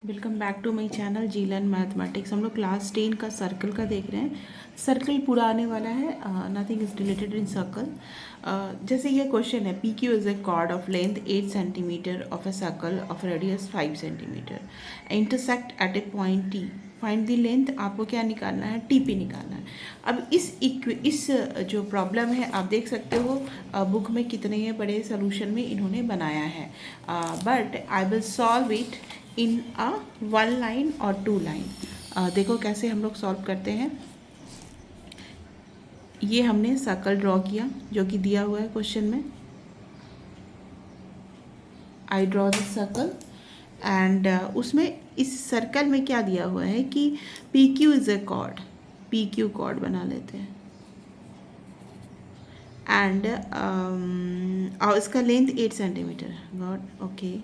Welcome back to my channel G learn mathematics. हम लोग class 10 का सर्कल का देख रहे हैं। सर्कल पूरा आने वाला है, nothing is related in circle. जैसे ये क्वेश्चन है, P Q is a chord of length 8 centimetre of a circle of radius 5 centimetre intersect at a point T. Find the length. आपको क्या निकालना है? टीपी निकालना है। अब इस जो प्रॉब्लम है आप देख सकते हो बुक में कितने बड़े सोल्यूशन में इन्होंने बनाया है, but I will solve it in a 1 line और 2 लाइन। देखो कैसे हम लोग सॉल्व करते हैं। ये हमने सर्कल ड्रॉ किया जो कि दिया हुआ है क्वेश्चन में। I draw this circle and उसमें इस सर्कल में क्या दिया हुआ है कि P Q is a chord. P Q chord बना लेते हैं एंड इसका length 8 centimetre. God, okay.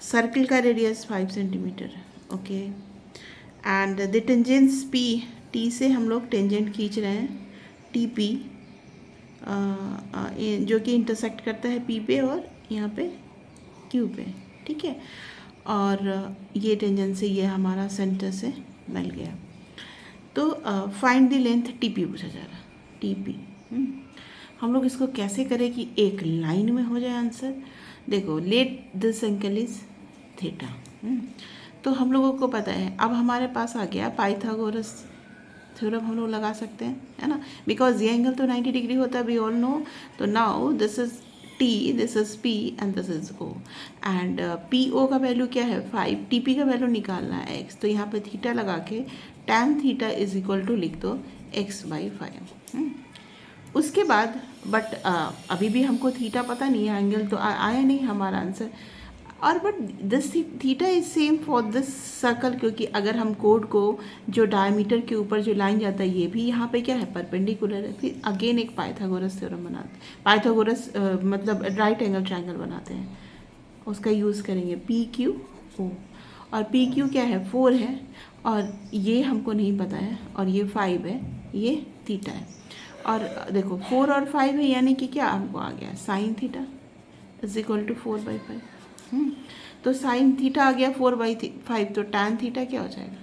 Circle का radius 5 centimetre, okay. And the tangents P, T से हम लोग टेंजेंट खींच रहे हैं, टी पी, जो कि इंटरसेक्ट करता है पी पे और यहाँ पे क्यू पे, ठीक है। और ये टेंजेंट से ये हमारा सेंटर से मिल गया। तो find the length T P पूछा जा रहा, टी पी। हम लोग इसको कैसे करें कि एक लाइन में हो जाए आंसर। देखो, let this angle is theta. तो हम लोगों को पता है, अब हमारे पास आ गया पाइथागोरस थ्योरम, हम लोग लगा सकते हैं, है ना, बिकॉज ये एंगल तो 90 डिग्री होता है, वी ऑल नो। तो now this is T, this is P and this is O. And P O का वैल्यू क्या है? 5। टी पी का वैल्यू निकालना है x। तो यहाँ पे थीटा लगा के tan theta is equal to लिख दो x/5। उसके बाद बट अभी भी हमको थीटा पता नहीं है, एंगल तो आया नहीं हमारा आंसर। और but this theta is same for this circle, क्योंकि अगर हम कोड को जो डायमीटर के ऊपर जो लाइन जाता है ये भी यहाँ पे क्या है? परपेंडिकुलर है। फिर अगेन एक पाइथागोरस थ्योरम बनाते हैं, पाइथागोरस मतलब राइट एंगल ट्रायंगल बनाते हैं, उसका यूज़ करेंगे पी क्यू ओ। और पी क्यू क्या है? 4 है, और ये हमको नहीं पता है, और ये 5 है, ये थीटा है। और देखो 4 और 5 है, यानी कि क्या हमको आ गया? Sine theta is equal to 4/5। तो साइन थीटा आ गया 4/5। तो टैन थीटा क्या हो जाएगा?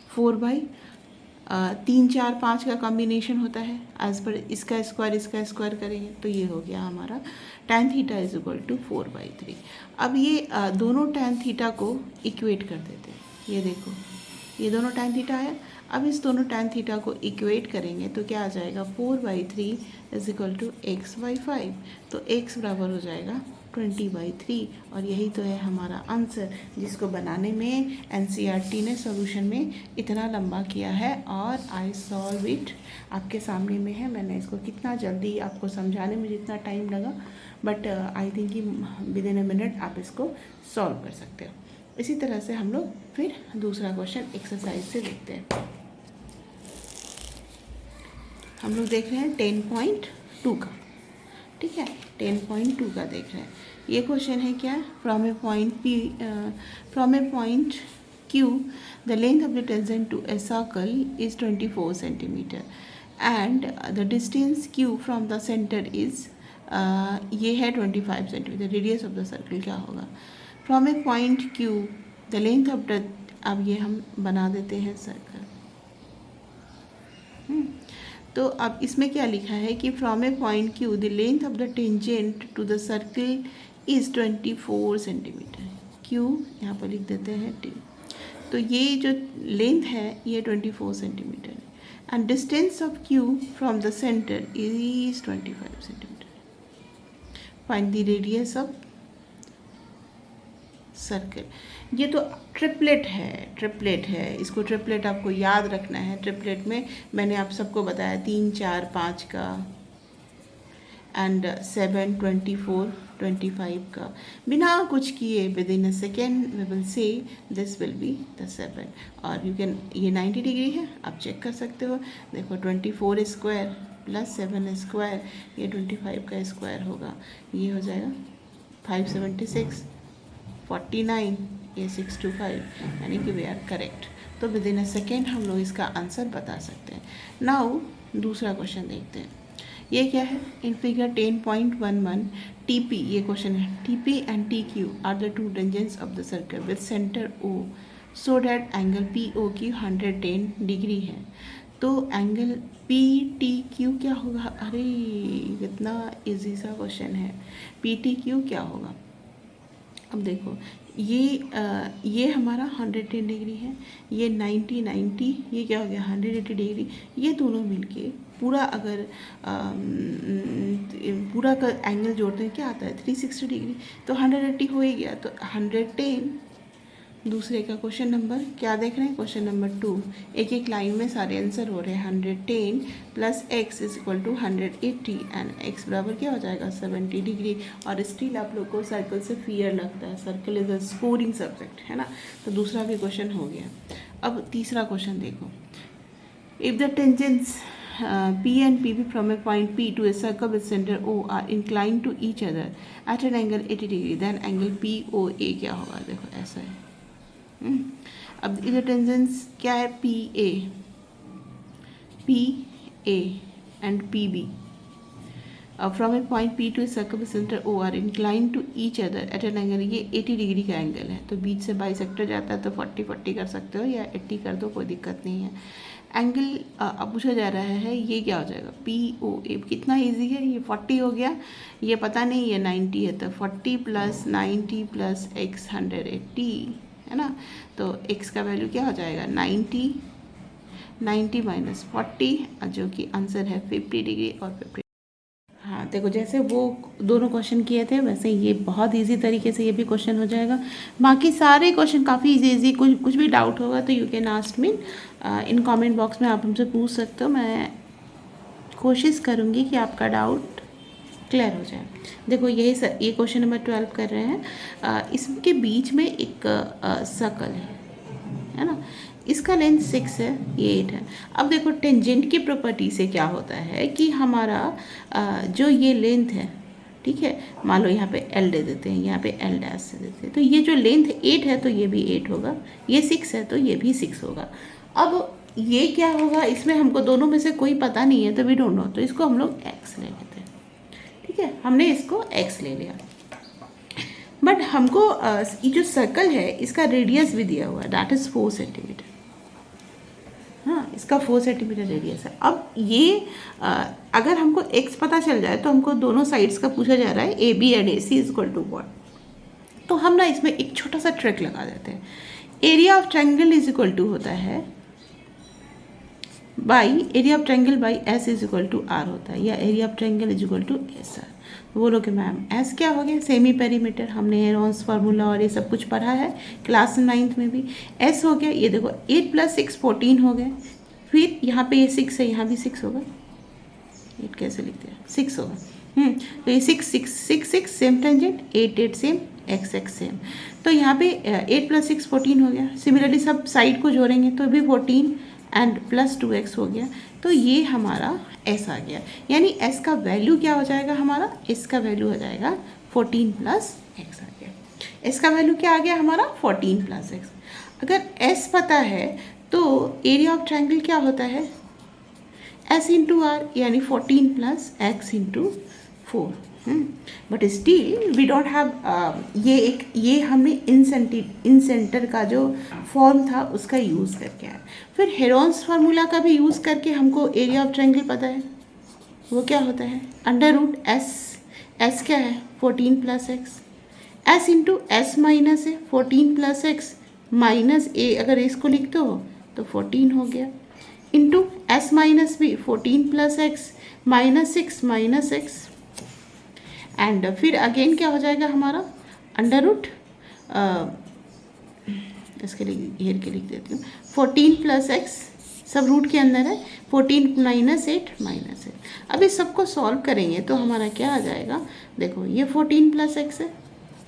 4/3, 4, 5 का कॉम्बिनेशन होता है, एज पर इसका स्क्वायर करेंगे तो ये हो गया हमारा tan theta is equal to 4/3। अब ये दोनों टैन थीटा को इक्वेट कर देते हैं। ये देखो, ये दोनों टैन थीटा है। अब इस दोनों टैन थीटा को इक्वेट करेंगे तो क्या आ जाएगा? 4/3 इज इक्वल टू x/5। तो x बराबर हो जाएगा 20/3। और यही तो है हमारा आंसर, जिसको बनाने में NCERT ने सॉल्यूशन में इतना लंबा किया है। और आई सॉल्व इट, आपके सामने में है। मैंने इसको कितना जल्दी आपको समझाने में जितना टाइम लगा, बट आई थिंक कि विद इन अ मिनट आप इसको सॉल्व कर सकते हो। इसी तरह से हम लोग फिर दूसरा क्वेश्चन एक्सरसाइज से देखते हैं। हम लोग देख रहे हैं 10.2 का, ठीक है। 10.2 का देख रहे हैं। ये क्वेश्चन है क्या? From a point Q the length of the tangent to a circle is 24 centimetre and the distance Q from the centre is, ये है 25 centimetre. Radius of the circle क्या होगा? From a point Q the length of the, अब ये हम बना देते हैं सर्कल। तो अब इसमें क्या लिखा है कि from a point Q the length of the tangent to the circle is 24 centimetre. Q यहाँ पर लिख देते हैं T। तो ये जो लेंथ है ये 24 सेंटीमीटर है and distance of Q from the centre is 25 centimetre. Find the radius of circle. ये तो ट्रिपलेट है, इसको ट्रिपलेट आपको याद रखना है। ट्रिपलेट में मैंने आप सबको बताया 3, 4, 5 का एंड 7, 24, 25 का। बिना कुछ किए within a second we will see this will be the 7। और यू कैन, ये 90 डिग्री है, आप चेक कर सकते हो। देखो 24 स्क्वायर प्लस 7 स्क्वायर, ये 25 का स्क्वायर होगा, ये हो जाएगा 576, 49, ये 625, यानी कि वी आर करेक्ट। तो विद इन अ सेकेंड हम लोग इसका आंसर बता सकते हैं। नाउ दूसरा क्वेश्चन देखते हैं। ये क्या है, इन फिगर 10.11 TP, ये क्वेश्चन है, TP and TQ are the two tangents of the circle with centre O so that angle POQ 110 degree है। तो एंगल PTQ क्या होगा? अरे कितना इजी सा क्वेश्चन है। PTQ क्या होगा? अब देखो ये हमारा 110 डिग्री है, ये 90, ये क्या हो गया 180 डिग्री। ये दोनों मिलके पूरा अगर पूरा का एंगल जोड़ते हैं क्या आता है 360 डिग्री। तो 180 हो ही गया, तो 110। दूसरे का क्वेश्चन नंबर क्या देख रहे हैं, क्वेश्चन नंबर 2। एक एक लाइन में सारे आंसर हो रहे हैं। 110 plus x is equal to 180 and x बराबर क्या हो जाएगा 70 डिग्री। और स्टिल आप लोग को सर्कल से फियर लगता है, circle is a scoring subject, है ना। तो दूसरा भी क्वेश्चन हो गया। अब तीसरा क्वेश्चन देखो, if the tangents P and PB from a point P to a circle with center O are inclined to each other at an angle 80 degree, then angle POA क्या होगा? देखो ऐसा है। अब इधर टेंजेंट्स क्या है, PA and PB from a point P to a circle with center O are inclined to each other at an angle, ये 80 डिग्री का एंगल है। तो बीच से बाइसेक्टर जाता है तो 40 कर सकते हो या 80 कर दो, कोई दिक्कत नहीं है। एंगल अब पूछा जा रहा है ये क्या हो जाएगा POA। कितना इजी है, ये 40 हो गया, ये पता नहीं ये 90 है, तो 40 प्लस 90 प्लस x 180 है ना। तो x का वैल्यू क्या हो जाएगा 90 माइनस 40, जो कि आंसर है 50 डिग्री और 50। हाँ देखो, जैसे वो दोनों क्वेश्चन किए थे वैसे ये बहुत इजी तरीके से ये भी क्वेश्चन हो जाएगा। बाकी सारे क्वेश्चन काफ़ी इजी, कुछ भी डाउट होगा तो you can ask me in comment box में, आप हमसे पूछ सकते हो। मैं कोशिश करूँगी कि आपका डाउट क्लियर हो जाए। देखो ये क्वेश्चन नंबर 12 कर रहे हैं। इसके बीच में एक सर्कल है ना, इसका लेंथ 6 है, ये 8 है। अब देखो टेंजेंट की प्रॉपर्टी से क्या होता है कि हमारा जो ये लेंथ है, ठीक है, मान लो यहाँ पे L दे देते हैं, यहाँ पे L डैश से देते हैं, तो ये जो लेंथ 8 है तो ये भी 8 होगा, ये 6 है तो ये भी 6 होगा। अब ये क्या होगा, इसमें हमको दोनों में से कोई पता नहीं है तो वी डोंट नो, तो इसको हम लोग x ले लेते हैं, ठीक है, हमने इसको x ले लिया। बट हमको ये जो सर्कल है इसका रेडियस भी दिया हुआ है, दैट इज़ 4 सेंटीमीटर। हाँ, इसका 4 सेंटीमीटर रेडियस है। अब ये अगर हमको x पता चल जाए तो हमको दोनों साइड्स का पूछा जा रहा है AB and AC is equal to what. तो हम ना इसमें एक छोटा सा ट्रिक लगा देते हैं। Area of triangle is equal to होता है area of triangle by S is equal to R होता है, या area of triangle is equal to SR। बोलोगे मैम S क्या हो गया, सेमी पेरीमीटर, हमने हेरोन्स फार्मूला और ये सब कुछ पढ़ा है क्लास 9th में भी। S हो गया, ये देखो 8 प्लस 6 14 हो गए। फिर यहाँ पे ये 6 है, यहाँ भी 6 होगा, 8 कैसे लिखते हैं 6 होगा। तो ये 6 same tangent, 8 same, x same. तो यहाँ पे 8 प्लस 6 14 हो गया। सिमिलरली सब साइड को जोड़ेंगे तो भी 14 एंड प्लस 2x हो गया। तो ये हमारा s आ गया, यानी s का वैल्यू क्या हो जाएगा हमारा, s का वैल्यू हो जाएगा 14 प्लस x आ गया। s का वैल्यू क्या आ गया हमारा 14 प्लस x। अगर s पता है तो एरिया ऑफ ट्रायंगल क्या होता है s इंटू आर, यानी 14 plus x into 4। But still we don't have ये हमने इन सेंटर का जो फॉर्म था उसका यूज़ करके आया। फिर हेरोन्स फार्मूला का भी यूज़ करके हमको एरिया ऑफ ट्रायंगल पता है, वो क्या होता है अंडर रूट एस क्या है 14 plus x, S into S minus है 14 प्लस एक्स माइनस ए, अगर इसको लिखते हो तो 14 हो गया, into S minus B 14 plus X minus 6 minus X, and फिर अगेन क्या हो जाएगा हमारा अंडर रूट, इसके लिए घेर के लिख देती हूँ 14 प्लस एक्स, सब रूट के अंदर है, 14 माइनस 8 माइनस 8। अब इस सबको सॉल्व करेंगे तो हमारा क्या आ जाएगा, देखो ये 14 प्लस एक्स है,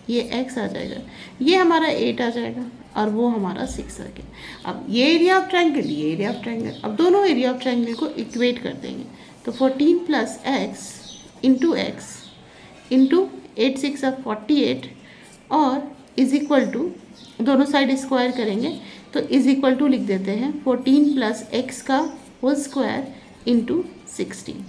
ये x आ जाएगा, ये हमारा 8 आ जाएगा और वो हमारा 6 आ गया। अब ये एरिया ऑफ ट्रायंगल, ये एरिया ऑफ ट्रायंगल, अब दोनों एरिया ऑफ ट्रायंगल को इक्वेट कर देंगे तो 14 plus X into X into 8 6 48 और इज इक्वल टू, दोनों साइड स्क्वायर करेंगे तो इज इक्वल टू लिख देते हैं 14 प्लस एक्स का होल स्क्वायर इंटू 16,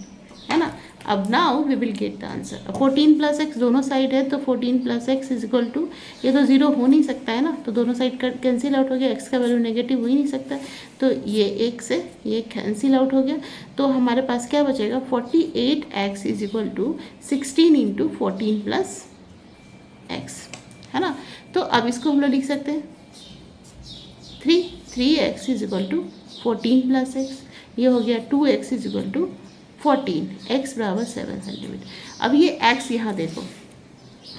है ना। अब now we will get the answer. 14 plus X दोनों साइड है, तो 14 plus X is equal to, ये तो जीरो हो नहीं सकता है ना, तो दोनों साइड कैंसिल आउट हो गया, एक्स का वैल्यू नेगेटिव हो ही नहीं सकता, तो ये एक से ये कैंसिल आउट हो गया, तो हमारे पास क्या बचेगा 48x is equal to 16 into 14 plus X, है ना। तो अब इसको हम लोग लिख सकते हैं 3x is equal to 14 plus X, ये हो गया 2x is equal to 14, x बराबर 7 सेंटीमीटर। अब ये x यहाँ देखो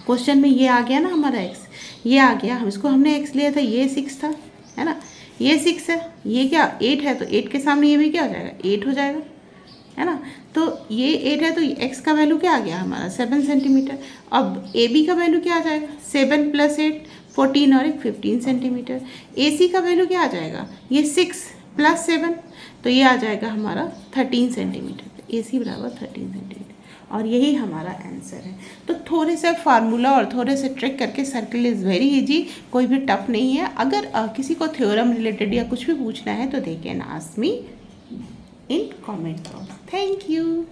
क्वेश्चन में ये आ गया ना हमारा x, ये आ गया, हम इसको हमने x लिया था, ये 6 था, है ना, ये 6 है, ये क्या 8 है, तो 8 के सामने ये भी क्या हो जाएगा 8 हो जाएगा, है ना। तो ये 8 है, तो x का वैल्यू क्या आ गया हमारा 7 सेंटीमीटर। अब AB का वैल्यू क्या आ जाएगा 7 प्लस 8 14 और एक 15 सेंटीमीटर। AC का वैल्यू क्या आ जाएगा ये 6 प्लस 7, तो ये आ जाएगा हमारा 13 सेंटीमीटर। AC बराबर 13 सेंटीमीटर, और यही हमारा आंसर है। तो थोड़े से फार्मूला और थोड़े से ट्रिक करके सर्कल इज़ वेरी इजी, कोई भी टफ नहीं है। अगर किसी को थ्योरम रिलेटेड या कुछ भी पूछना है तो they can ask me in comment box. Thank you.